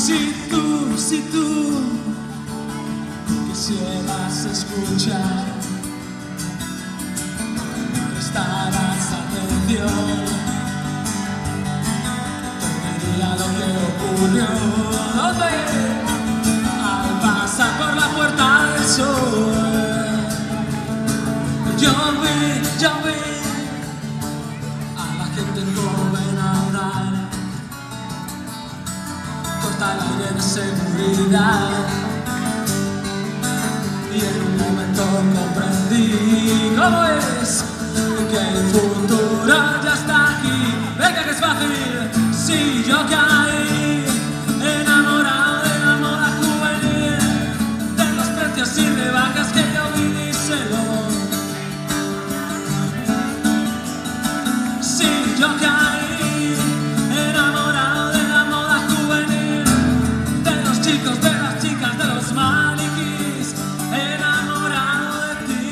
Si tú quisieras escuchar, prestarás atención, te diría lo que ocurrió al pasar por la Puerta del Sol. Yo vi a la gente joven hablar, corta el aire de seguridad, y en un momento comprendí cómo es que el futuro ya está aquí. Venga que es fácil, si yo caí enamorado de la moda juvenil, de los precios y rebajas que yo vi, díselo. Si yo caí enamorado de la moda juvenil, de los chicos, de las chicas, de los maniquís, enamorado de ti,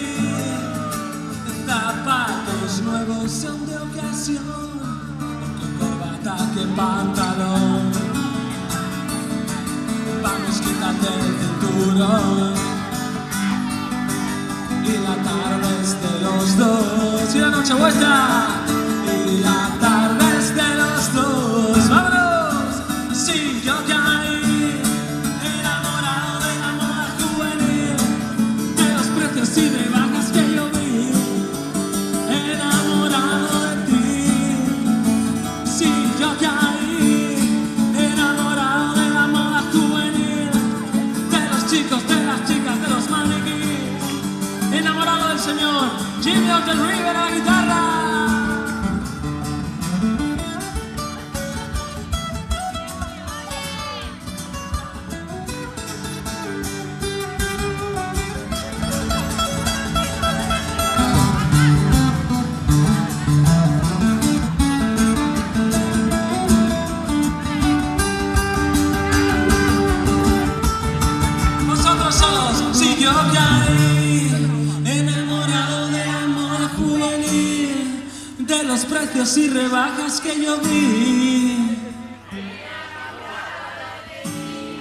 de zapatos nuevos son de ocasión, que corbata, que pantalón, vamos, quítate el cinturón, y la tarde es de los dos, y la noche vuestra, y la tarde es de los dos. ¡Vámonos! Si yo caí enamorado de la moda juvenil, de los precios y rebajas que yo vi, enamorado de ti. Si yo caí enamorado de la moda juvenil, de los chicos, de las chicas, de los maniquís, enamorado del señor Jimmy Hotel River a la guitarra. Vosotros solos, si yo caí enamorado de la moda juvenil, de los precios y rebajas que yo vi.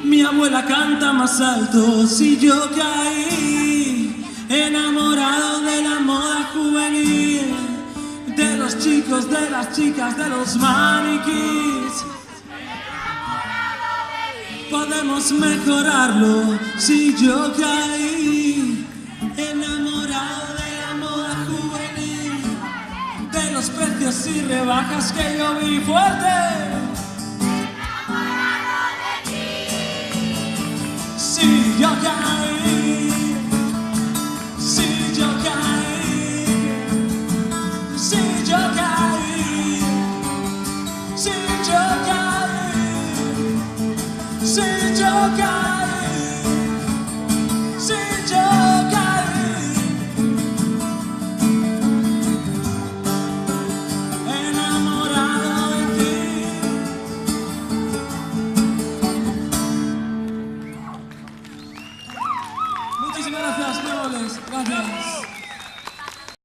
Mi abuela canta más alto, si yo caí enamorado de la moda juvenil, de los chicos, de las chicas, de los maniquís. Podemos mejorarlo, si yo caí enamorado de la moda juvenil, de los precios y rebajas que yo vi. ¡Fuerte! Si yo caí, si yo caí, si yo caí, si yo caí, si yo caí.